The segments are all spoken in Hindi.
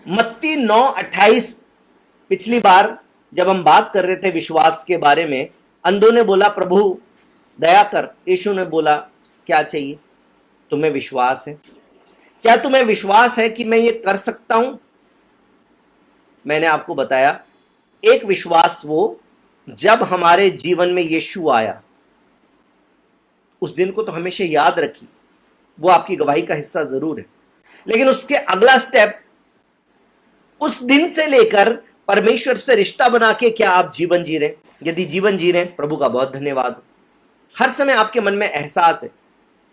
मत्ती 9:28। पिछली बार जब हम बात कर रहे थे विश्वास के बारे में, अंधों ने बोला प्रभु दया कर। यीशु ने बोला क्या चाहिए? तुम्हें विश्वास है? क्या तुम्हें विश्वास है कि मैं ये कर सकता हूं? मैंने आपको बताया, एक विश्वास वो जब हमारे जीवन में यीशु आया, उस दिन को तो हमेशा याद रखिए, वो आपकी गवाही का हिस्सा जरूर है, लेकिन उसके अगला स्टेप, उस दिन से लेकर परमेश्वर से रिश्ता बना के क्या आप जीवन जी रहे? यदि जीवन जी रहे, प्रभु का बहुत धन्यवाद। हर समय आपके मन में एहसास है,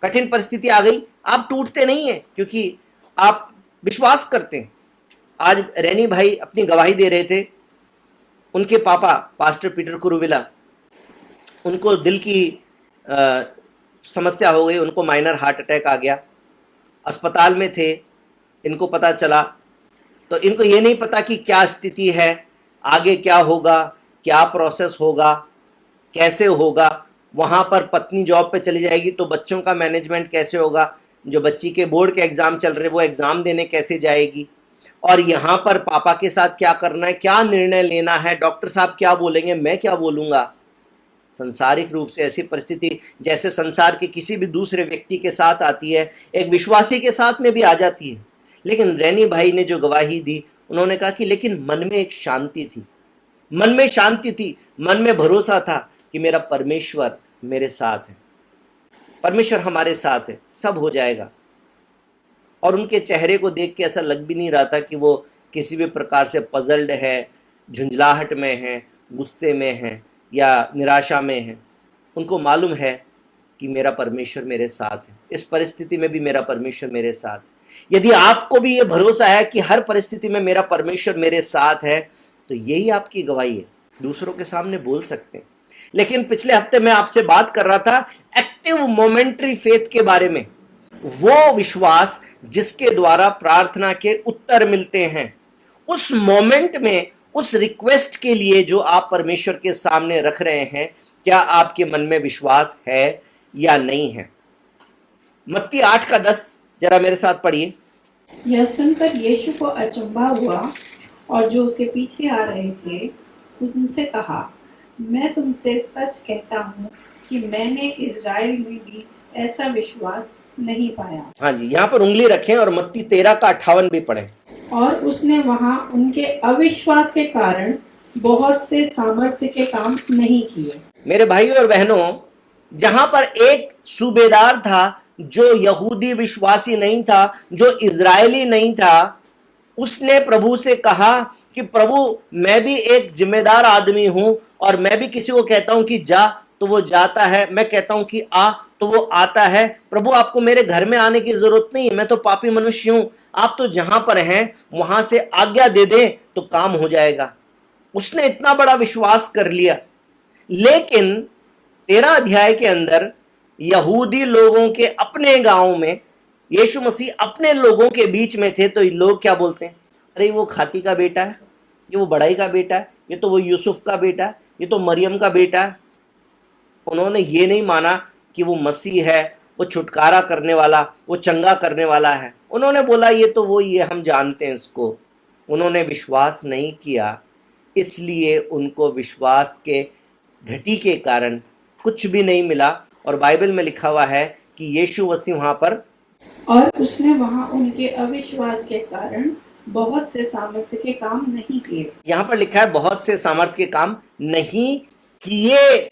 कठिन परिस्थिति आ गई, आप टूटते नहीं हैं, क्योंकि आप विश्वास करते हैं। आज रैनी भाई अपनी गवाही दे रहे थे, उनके पापा पास्टर पीटर कुरुविला, उनको दिल की समस्या हो गई, उनको माइनर हार्ट अटैक आ गया, अस्पताल में थे। इनको पता चला तो इनको ये नहीं पता कि क्या स्थिति है, आगे क्या होगा, क्या प्रोसेस होगा, कैसे होगा। वहाँ पर पत्नी जॉब पे चली जाएगी तो बच्चों का मैनेजमेंट कैसे होगा, जो बच्ची के बोर्ड के एग्ज़ाम चल रहे वो एग्ज़ाम देने कैसे जाएगी, और यहाँ पर पापा के साथ क्या करना है, क्या निर्णय लेना है, डॉक्टर साहब क्या बोलेंगे, मैं क्या बोलूँगा। संसारिक रूप से ऐसी परिस्थिति जैसे संसार के किसी भी दूसरे व्यक्ति के साथ आती है, एक विश्वासी के साथ में भी आ जाती है। लेकिन रैनी भाई ने जो गवाही दी, उन्होंने कहा कि लेकिन मन में एक शांति थी, मन में शांति थी, मन में भरोसा था कि मेरा परमेश्वर मेरे साथ है, परमेश्वर हमारे साथ है, सब हो जाएगा। और उनके चेहरे को देख के ऐसा लग भी नहीं रहा था कि वो किसी भी प्रकार से पजल्ड है, झुंझलाहट में है, गुस्से में है या निराशा में है। उनको मालूम है कि मेरा परमेश्वर मेरे साथ है, इस परिस्थिति में भी मेरा परमेश्वर मेरे साथ है। यदि आपको भी ये भरोसा है कि हर परिस्थिति में मेरा परमेश्वर मेरे साथ है, तो यही आपकी गवाही है, दूसरों के सामने बोल सकते हैं। लेकिन पिछले हफ्ते मैं आपसे बात कर रहा था एक्टिव मोमेंटरी फेथ के बारे में, वो विश्वास जिसके द्वारा प्रार्थना के उत्तर मिलते हैं। उस मोमेंट में, उस रिक्वेस्ट के लिए जो आप परमेश्वर के सामने रख रहे हैं, क्या आपके मन में विश्वास है या नहीं है? मत्ती 8:10 जरा मेरे साथ पढ़िए। यह सुनकर यीशु को अचंभा हुआ और जो उसके पीछे आ रहे थे उनसे कहा, मैं तुमसे सच कहता हूँ कि मैंने इज़राइल में भी ऐसा विश्वास नहीं पाया। हाँ जी, यहाँ पर उंगली रखें और मत्ती 13:58 भी पढ़ें। और उसने वहाँ उनके अविश्वास के कारण बहुत से सामर्थ्य के काम नहीं किए। मेरे भाइयों और बहनों, जहां पर एक सूबेदार था जो यहूदी विश्वासी नहीं था, जो इजरायली नहीं था, उसने प्रभु से कहा कि प्रभु मैं भी एक जिम्मेदार आदमी हूं और मैं भी किसी को कहता हूं कि जा तो वो जाता है, मैं कहता हूं कि आ तो वो आता है। प्रभु आपको मेरे घर में आने की जरूरत नहीं, मैं तो पापी मनुष्य हूं, आप तो जहां पर हैं वहां से आज्ञा दे दें तो काम हो जाएगा। उसने इतना बड़ा विश्वास कर लिया। लेकिन 13 अध्याय के अंदर यहूदी लोगों के अपने गांव में यीशु मसीह अपने लोगों के बीच में थे, तो लोग क्या बोलते हैं, अरे वो खाती का बेटा है, ये वो बड़ाई का बेटा है, ये तो वो यूसुफ का बेटा है, ये तो मरियम का बेटा है। उन्होंने ये नहीं माना कि वो मसीह है, वो छुटकारा करने वाला, वो चंगा करने वाला है। उन्होंने बोला ये तो वो ही है, हम जानते हैं इसको। उन्होंने विश्वास नहीं किया, इसलिए उनको विश्वास के घटी के कारण कुछ भी नहीं मिला। और बाइबल में लिखा हुआ है कि यीशु मसीह वहां पर, और उसने वहाँ उनके अविश्वास के कारण बहुत से सामर्थ्य के काम नहीं किए। यहां पर लिखा है बहुत से सामर्थ्य के काम नहीं किए।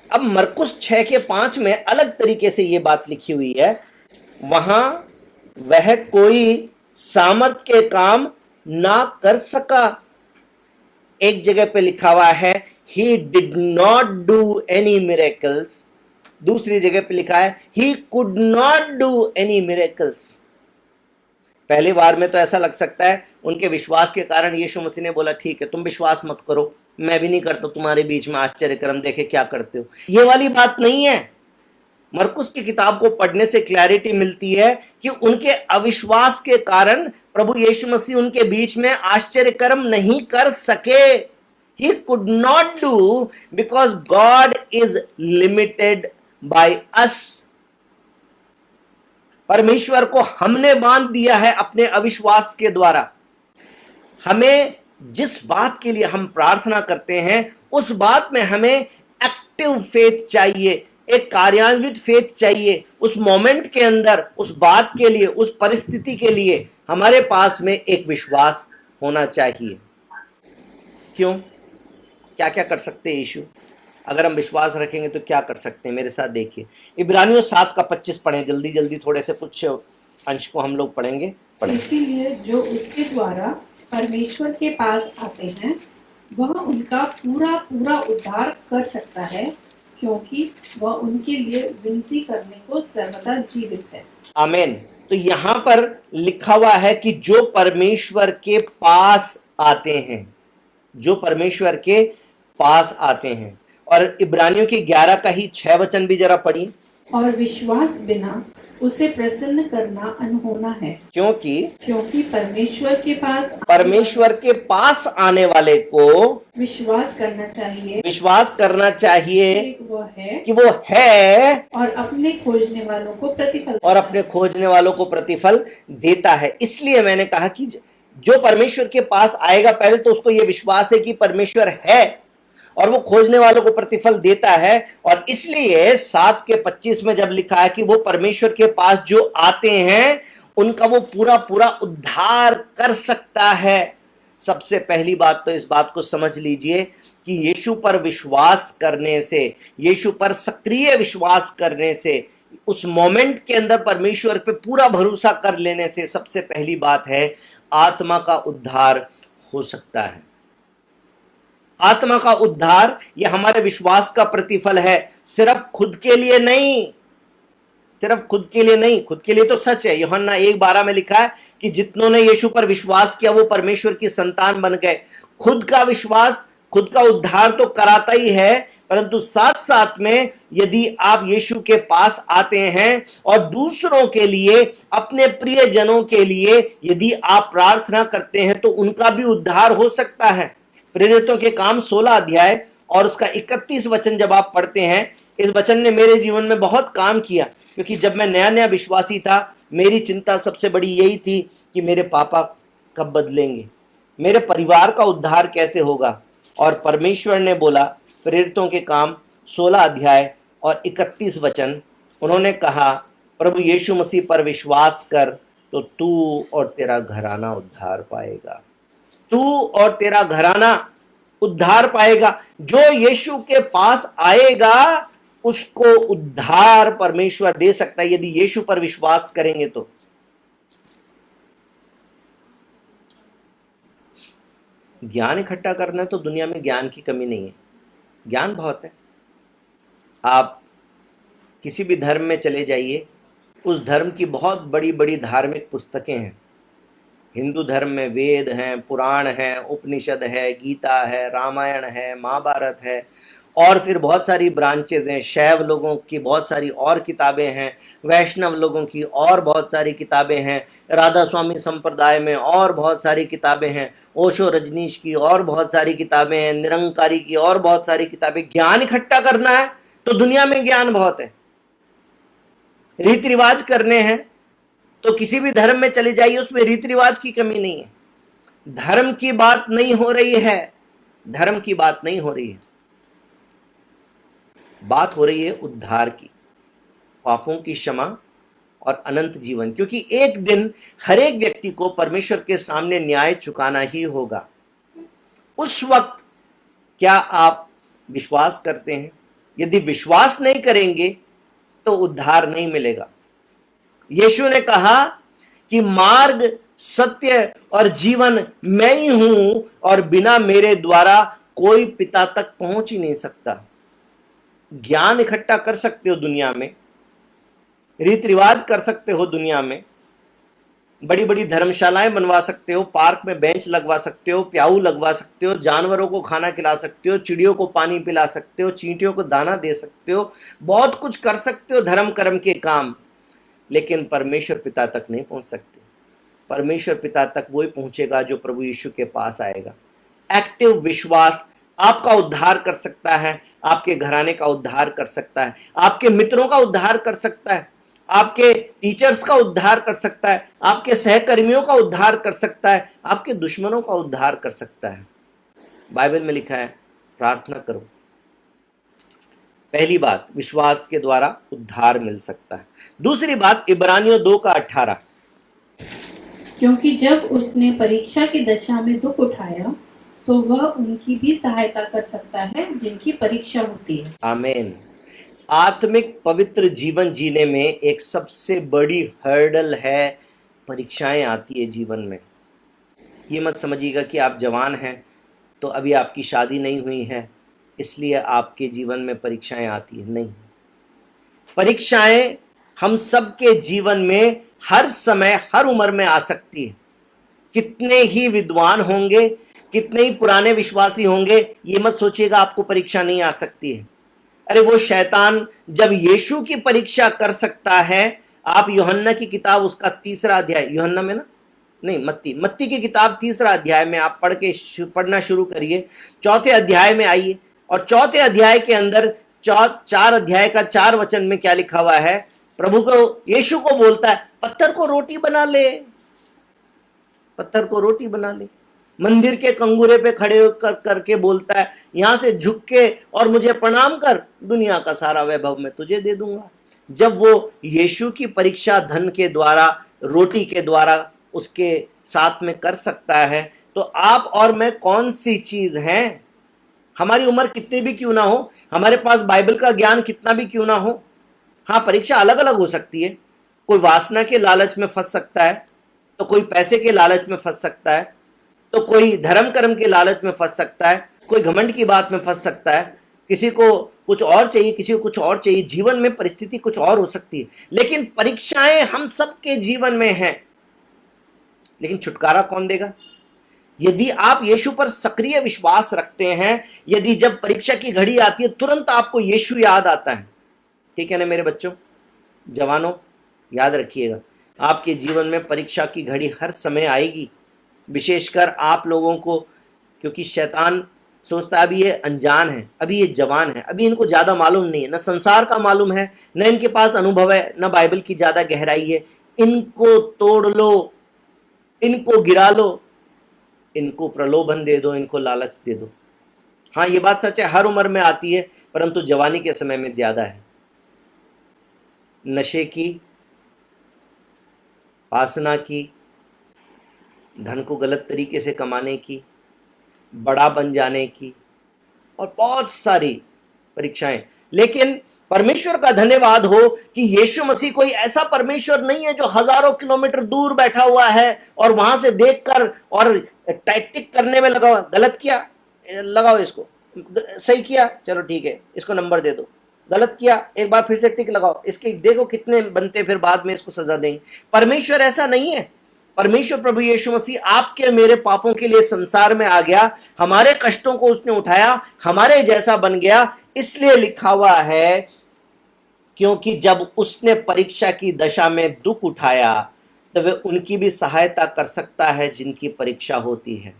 अब मरकुस 6:5 में अलग तरीके से ये बात लिखी हुई है, वहां वह कोई सामर्थ्य के काम ना कर सका। एक जगह पे लिखा हुआ है he did not do any miracles, दूसरी जगह पे लिखा है he could not do any miracles। पहली बार में तो ऐसा लग सकता है उनके विश्वास के कारण यीशु मसीह ने बोला ठीक है तुम विश्वास मत करो, मैं भी नहीं करता तुम्हारे बीच में आश्चर्य कर्म, देखे क्या करते हो। ये वाली बात नहीं है। मरकुस की किताब को पढ़ने से क्लैरिटी मिलती है कि उनके अविश्वास के कारण प्रभु यीशु मसीह उनके बीच में आश्चर्य कर्म नहीं कर सके। He could not do because God is limited by us। परमेश्वर को हमने बांध दिया है अपने अविश्वास के द्वारा। हमें जिस बात के लिए हम प्रार्थना करते हैं उस बात में हमें एक्टिव फेथ चाहिए, एक कार्यान्वित फेथ चाहिए। उस मोमेंट के अंदर उस बात के लिए, उस परिस्थिति के लिए हमारे पास में एक विश्वास होना चाहिए। क्यों? क्या क्या कर सकते हैं यीशु? अगर हम विश्वास रखेंगे तो क्या कर सकते हैं? मेरे साथ देखिए, इब्रानियों 7:25 पढ़ें जल्दी जल्दी, थोड़े से कुछ अंश को हम लोग पढ़ेंगे। इसीलिए जो उसके द्वारा परमेश्वर के पास आते हैं वह उनका पूरा पूरा उद्धार कर सकता है, क्योंकि वह उनके लिए विनती करने को सर्वदा जीवित है। आमीन। तो यहां पर लिखा हुआ है कि जो परमेश्वर के पास आते हैं, जो परमेश्वर के पास आते हैं। और इब्रानियों की 11 का ही 6 वचन भी जरा पढ़िए। और विश्वास बिना उसे प्रसन्न करना अनहोना है, क्योंकि परमेश्वर के पास आने वाले को विश्वास करना चाहिए कि कि वो है और अपने खोजने वालों को प्रतिफल देता है। इसलिए मैंने कहा कि जो परमेश्वर के पास आएगा, पहले तो उसको यह विश्वास है कि परमेश्वर है और वो खोजने वालों को प्रतिफल देता है। और इसलिए 7:25 में जब लिखा है कि वो परमेश्वर के पास जो आते हैं उनका वो पूरा पूरा उद्धार कर सकता है। सबसे पहली बात तो इस बात को समझ लीजिए कि यीशु पर विश्वास करने से, यीशु पर सक्रिय विश्वास करने से, उस मोमेंट के अंदर परमेश्वर पे पूरा भरोसा कर लेने से सबसे पहली बात है आत्मा का उद्धार हो सकता है। आत्मा का उद्धार यह हमारे विश्वास का प्रतिफल है, सिर्फ खुद के लिए नहीं, सिर्फ खुद के लिए नहीं। खुद के लिए तो सच है, यूहन्ना 1:12 में लिखा है कि जितनों ने यीशु पर विश्वास किया वो परमेश्वर की संतान बन गए। खुद का विश्वास खुद का उद्धार तो कराता ही है, परंतु साथ साथ में यदि आप यीशु के पास आते हैं और दूसरों के लिए, अपने प्रियजनों के लिए यदि आप प्रार्थना करते हैं तो उनका भी उद्धार हो सकता है। प्रेरितों के काम 16 अध्याय और उसका 31 वचन जब आप पढ़ते हैं, इस वचन ने मेरे जीवन में बहुत काम किया, क्योंकि जब मैं नया नया विश्वासी था मेरी चिंता सबसे बड़ी यही थी कि मेरे पापा कब बदलेंगे, मेरे परिवार का उद्धार कैसे होगा। और परमेश्वर ने बोला, प्रेरितों के काम 16 अध्याय और 31 वचन, उन्होंने कहा प्रभु यीशु मसीह पर विश्वास कर तो तू और तेरा घराना उद्धार पाएगा, तू और तेरा घराना उद्धार पाएगा। जो यीशु के पास आएगा उसको उद्धार परमेश्वर दे सकता है यदि यीशु पर विश्वास करेंगे तो। ज्ञान इकट्ठा करना है तो दुनिया में ज्ञान की कमी नहीं है, ज्ञान बहुत है। आप किसी भी धर्म में चले जाइए, उस धर्म की बहुत बड़ी बड़ी धार्मिक पुस्तकें हैं। हिंदू धर्म में वेद हैं, पुराण हैं, उपनिषद है, गीता है, रामायण है, महाभारत है, और फिर बहुत सारी ब्रांचेज हैं। शैव लोगों की बहुत सारी और किताबें हैं, वैष्णव लोगों की और बहुत सारी किताबें हैं, राधा स्वामी संप्रदाय में और बहुत सारी किताबें हैं, ओशो रजनीश की और बहुत सारी किताबें हैं, निरंकारी की और बहुत सारी किताबें। ज्ञान इकट्ठा करना है तो दुनिया में ज्ञान बहुत है। रीति रिवाज करने हैं तो किसी भी धर्म में चले जाइए, उसमें रीति रिवाज की कमी नहीं है। धर्म की बात नहीं हो रही है, धर्म की बात नहीं हो रही है, बात हो रही है उद्धार की, पापों की क्षमा और अनंत जीवन। क्योंकि एक दिन हर एक व्यक्ति को परमेश्वर के सामने न्याय चुकाना ही होगा। उस वक्त क्या आप विश्वास करते हैं? यदि विश्वास नहीं करेंगे तो उद्धार नहीं मिलेगा। यीशु ने कहा कि मार्ग, सत्य और जीवन मैं ही हूं और बिना मेरे द्वारा कोई पिता तक पहुंच ही नहीं सकता। ज्ञान इकट्ठा कर सकते हो दुनिया में, रीति रिवाज कर सकते हो दुनिया में, बड़ी बड़ी धर्मशालाएं बनवा सकते हो, पार्क में बेंच लगवा सकते हो, प्याऊ लगवा सकते हो, जानवरों को खाना खिला सकते हो, चिड़ियों को पानी पिला सकते हो, चींटियों को दाना दे सकते हो, बहुत कुछ कर सकते हो धर्म कर्म के काम, लेकिन परमेश्वर पिता तक नहीं पहुंच सकते। परमेश्वर पिता तक वही पहुंचेगा जो प्रभु यीशु के पास आएगा। एक्टिव विश्वास आपका उद्धार कर सकता है, आपके घराने का उद्धार कर सकता है, आपके मित्रों का उद्धार कर सकता है। आपके टीचर्स का उद्धार कर सकता है, आपके सहकर्मियों का उद्धार कर सकता है, आपके दुश्मनों का उद्धार कर सकता है। बाइबल में लिखा है प्रार्थना करो। पहली बात, विश्वास के द्वारा उद्धार मिल सकता है। दूसरी बात, इब्रानियों 2:18, क्योंकि जब उसने परीक्षा की दशा में दुख उठाया तो वह उनकी भी सहायता कर सकता है जिनकी परीक्षा होती है। आमीन। आत्मिक पवित्र जीवन जीने में एक सबसे बड़ी हर्डल है परीक्षाएं आती है जीवन में। ये मत समझिएगा कि आप जवान हैं तो अभी आपकी शादी नहीं हुई है इसलिए आपके जीवन में परीक्षाएं आती है, नहीं। परीक्षाएं हम सबके जीवन में हर समय हर उम्र में आ सकती है। कितने ही विद्वान होंगे, कितने ही पुराने विश्वासी होंगे, ये मत सोचिएगा आपको परीक्षा नहीं आ सकती है। अरे वो शैतान जब यीशु की परीक्षा कर सकता है, आप यूहन्ना की किताब उसका 3रा अध्याय, यूहन्ना में ना, नहीं, मत्ती की किताब 3रा अध्याय में आप पढ़ना शुरू करिए। 4थे अध्याय में आइए और 4थे अध्याय के अंदर 4 अध्याय का 4 वचन में क्या लिखा हुआ है। प्रभु को, यीशु को बोलता है पत्थर को रोटी बना ले, पत्थर को रोटी बना ले। मंदिर के कंगूरे पे खड़े होकर करके बोलता है यहां से झुक के और मुझे प्रणाम कर, दुनिया का सारा वैभव मैं तुझे दे दूंगा। जब वो यीशु की परीक्षा धन के द्वारा, रोटी के द्वारा उसके साथ में कर सकता है, तो आप और मैं कौन सी चीज हैं? हमारी उम्र कितनी भी क्यों ना हो, हमारे पास बाइबल का ज्ञान कितना भी क्यों ना हो, हाँ, परीक्षा अलग अलग हो सकती है। कोई वासना के लालच में फंस सकता है, तो कोई पैसे के लालच में फंस सकता है, तो कोई धर्म कर्म के लालच में फंस सकता है, कोई घमंड की बात में फंस सकता है, किसी को कुछ और चाहिए, किसी को कुछ और चाहिए। जीवन में परिस्थिति कुछ और हो सकती है, लेकिन परीक्षाएं हम सबके जीवन में हैं। लेकिन छुटकारा कौन देगा? यदि आप यीशु पर सक्रिय विश्वास रखते हैं, यदि जब परीक्षा की घड़ी आती है तुरंत आपको यीशु याद आता है, ठीक है ना मेरे बच्चों, जवानों, याद रखिएगा आपके जीवन में परीक्षा की घड़ी हर समय आएगी। विशेषकर आप लोगों को, क्योंकि शैतान सोचता है अभी ये अनजान है, अभी ये जवान है, अभी इनको ज़्यादा मालूम नहीं है, न संसार का मालूम है, न इनके पास अनुभव है, न बाइबल की ज़्यादा गहराई है। इनको तोड़ लो, इनको गिरा लो, इनको प्रलोभन दे दो, इनको लालच दे दो। हाँ, ये बात सच है, हर उम्र में आती है, परंतु जवानी के समय में ज़्यादा है। नशे की, वासना की, धन को गलत तरीके से कमाने की, बड़ा बन जाने की, और बहुत सारी परीक्षाएं। लेकिन परमेश्वर का धन्यवाद हो कि यीशु मसीह कोई ऐसा परमेश्वर नहीं है जो हजारों किलोमीटर दूर बैठा हुआ है और वहां से देखकर और टैक्टिक करने में लगा हुआ। गलत किया, लगाओ इसको, सही किया, चलो ठीक है, इसको नंबर दे दो। गलत किया, एक बार फिर से टिक लगाओ, इसके देखो कितने बनते, फिर बाद में इसको सजा देंगे। परमेश्वर ऐसा नहीं है। परमेश्वर प्रभु यीशु मसीह आपके मेरे पापों के लिए संसार में आ गया, हमारे कष्टों को उसने उठाया, हमारे जैसा बन गया। इसलिए लिखा हुआ है क्योंकि जब उसने परीक्षा की दशा में दुख उठाया तो वे उनकी भी सहायता कर सकता है जिनकी परीक्षा होती है।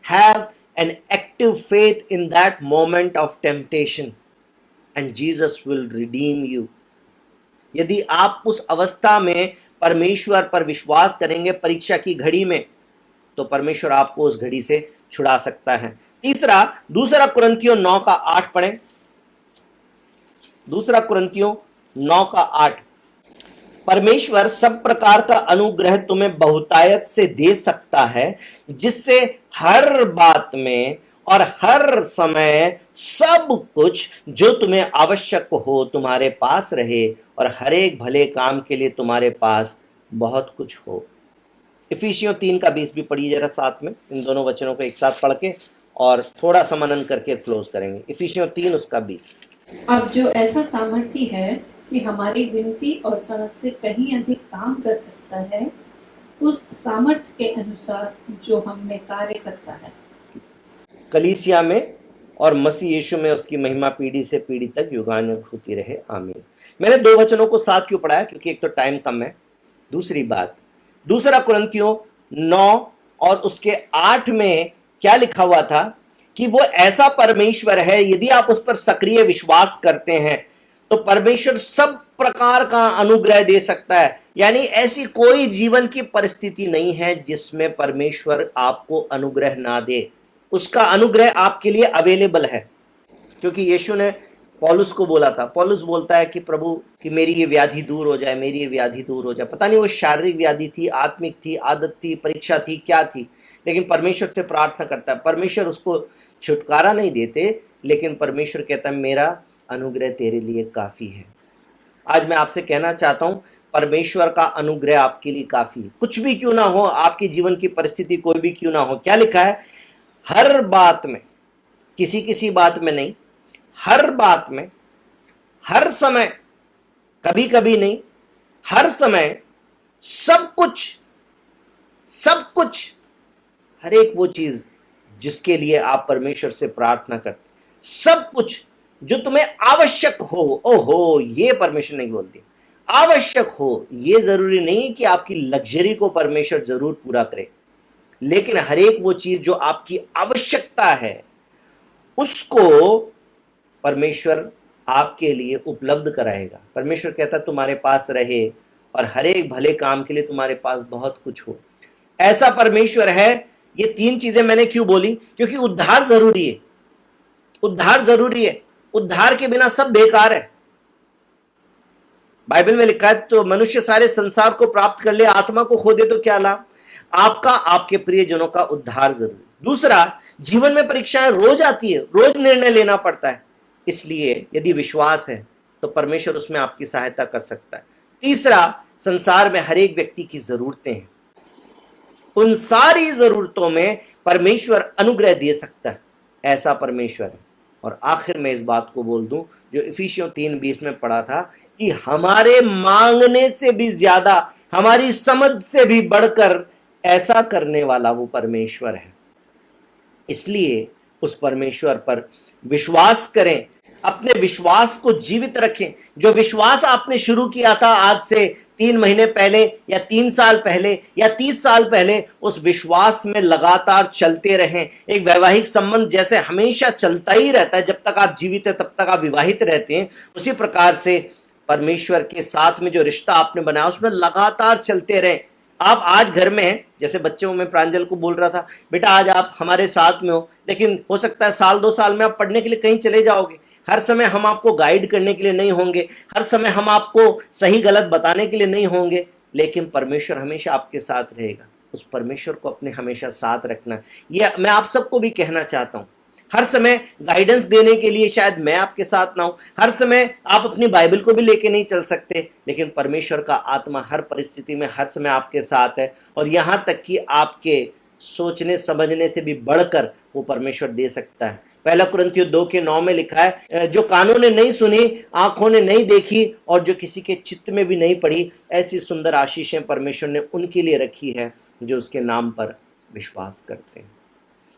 Have an active faith in that moment of temptation and Jesus will redeem you. यदि आप उस अवस्था में परमेश्वर पर विश्वास करेंगे परीक्षा की घड़ी में, तो परमेश्वर आपको उस घड़ी से छुड़ा सकता है। तीसरा, 2 कुरिन्थियों 9:8 पढ़ें। 2 कुरिन्थियों 9:8। परमेश्वर सब प्रकार का अनुग्रह तुम्हें बहुतायत से दे सकता है, जिससे हर बात में और हर समय सब कुछ जो तुम्हें आवश्यक हो तुम्हारे पास रहे और हर एक भले काम के लिए तुम्हारे पास बहुत कुछ हो। इफिसियों 3:20 भी पढ़िए जरा साथ में, इन दोनों वचनों को एक साथ पढ़ के और थोड़ा सा मनन करके क्लोज करेंगे। इफिसियों 3:20। अब जो ऐसा सामर्थ्य है कि हमारी विनती और समझ से कहीं अधिक काम कर सकता है, उस सामर्थ्य के अनुसार जो हम में कार्य करता है। कलीसिया में और मसीह यीशु में उसकी महिमा पीढ़ी से पीढ़ी तक युगानुयुग होती रहे, आमीन। मैंने 2 वचनों को साथ क्यों पढ़ाया? क्योंकि एक तो टाइम कम है, दूसरी बात 2 कुरिन्थियों 9 और उसके 8 में क्या लिखा हुआ था कि वो ऐसा परमेश्वर है, यदि आप उस पर सक्रिय विश्वास करते हैं तो परमेश्वर सब प्रकार का अनुग्रह दे सकता है। यानी ऐसी कोई जीवन की परिस्थिति नहीं है जिसमें परमेश्वर आपको अनुग्रह ना दे। उसका अनुग्रह आपके लिए अवेलेबल है, क्योंकि यीशु ने पौलुस को बोला था, पौलुस बोलता है कि प्रभु कि मेरी ये व्याधि दूर हो जाए, मेरी ये व्याधि दूर हो जाए। पता नहीं वो शारीरिक व्याधि थी, आत्मिक थी, आदत थी, परीक्षा थी, क्या थी, लेकिन परमेश्वर से प्रार्थना करता है। परमेश्वर उसको छुटकारा नहीं देते, लेकिन परमेश्वर कहता है मेरा अनुग्रह तेरे लिए काफी है। आज मैं आपसे कहना चाहता हूं, परमेश्वर का अनुग्रह आपके लिए काफी है। कुछ भी क्यों ना हो, आपकी जीवन की परिस्थिति कोई भी क्यों ना हो, क्या लिखा है, हर बात में, किसी किसी बात में नहीं, हर बात में, हर समय, कभी कभी नहीं, हर समय, सब कुछ, सब कुछ, हर एक वो चीज जिसके लिए आप परमेश्वर से प्रार्थना करते, सब कुछ जो तुम्हें आवश्यक हो, ओहो ये परमेश्वर ने बोल दिया, आवश्यक हो। ये जरूरी नहीं कि आपकी लग्जरी को परमेश्वर जरूर पूरा करे, लेकिन हर एक वो चीज जो आपकी आवश्यकता है उसको परमेश्वर आपके लिए उपलब्ध कराएगा। परमेश्वर कहता तुम्हारे पास रहे और हर एक भले काम के लिए तुम्हारे पास बहुत कुछ हो। ऐसा परमेश्वर है। ये तीन चीजें मैंने क्यों बोली, क्योंकि उद्धार जरूरी है, उद्धार जरूरी है। उद्धार के बिना सब बेकार है। बाइबल में लिखा है तो मनुष्य सारे संसार को प्राप्त कर ले, आत्मा को खो दे तो क्या लाभ। आपका, आपके प्रियजनों का उद्धार जरूरी। दूसरा, जीवन में परीक्षाएं रोज आती है, रोज निर्णय लेना पड़ता है, इसलिए यदि विश्वास है तो परमेश्वर उसमें आपकी सहायता कर सकता है। तीसरा, संसार में हर एक व्यक्ति की जरूरतें हैं, उन सारी जरूरतों में परमेश्वर अनुग्रह दे सकता है, ऐसा परमेश्वर है। और आखिर में इस बात को बोल दूं जो इफिसियों 3:20 में पढ़ा था कि हमारे मांगने से भी ज्यादा, हमारी समझ से भी बढ़कर ऐसा करने वाला वो परमेश्वर है। इसलिए उस परमेश्वर पर विश्वास करें, अपने विश्वास को जीवित रखें। जो विश्वास आपने शुरू किया था आज से 3 महीने पहले या 3 साल पहले या 30 साल पहले, उस विश्वास में लगातार चलते रहें। एक वैवाहिक संबंध जैसे हमेशा चलता ही रहता है, जब तक आप जीवित हैं तब तक आप विवाहित रहते हैं, उसी प्रकार से परमेश्वर के साथ में जो रिश्ता आपने बनाया उसमें लगातार चलते रहें। आप आज घर में हैं, जैसे बच्चों में प्रांजल को बोल रहा था, बेटा आज आप हमारे साथ में हो, लेकिन हो सकता है साल 2 साल में आप पढ़ने के लिए कहीं चले जाओगे। हर समय हम आपको गाइड करने के लिए नहीं होंगे, हर समय हम आपको सही गलत बताने के लिए नहीं होंगे, लेकिन परमेश्वर हमेशा आपके साथ रहेगा। उस परमेश्वर को अपने हमेशा साथ रखना, ये मैं आप सबको भी कहना चाहता हूं। हर समय गाइडेंस देने के लिए शायद मैं आपके साथ ना हूं, हर समय आप अपनी बाइबल को भी लेके नहीं चल सकते, लेकिन परमेश्वर का आत्मा हर परिस्थिति में हर समय आपके साथ है। और यहां तक कि आपके सोचने समझने से भी बढ़कर वो परमेश्वर दे सकता है। 1 कुरिन्थियों 2:9 में लिखा है, जो कानों ने नहीं सुनी, आंखों ने नहीं देखी और जो किसी के चित्त में भी नहीं पड़ी, ऐसी सुंदर आशीषें परमेश्वर ने उनके लिए रखी है जो उसके नाम पर विश्वास करते हैं।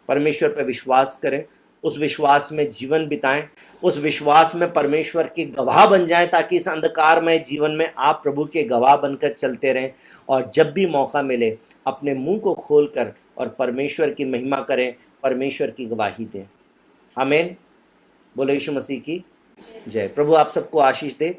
परमेश्वर पर विश्वास करें, उस विश्वास में जीवन बिताएं, उस विश्वास में परमेश्वर के गवाह बन जाएं, ताकि इस अंधकारमय जीवन में आप प्रभु के गवाह बनकर चलते रहें। और जब भी मौका मिले अपने मुंह को खोलकर और परमेश्वर की महिमा करें, परमेश्वर की गवाही दें। आमीन। बोलो यीशु मसीह की जय। प्रभु आप सबको आशीष दे।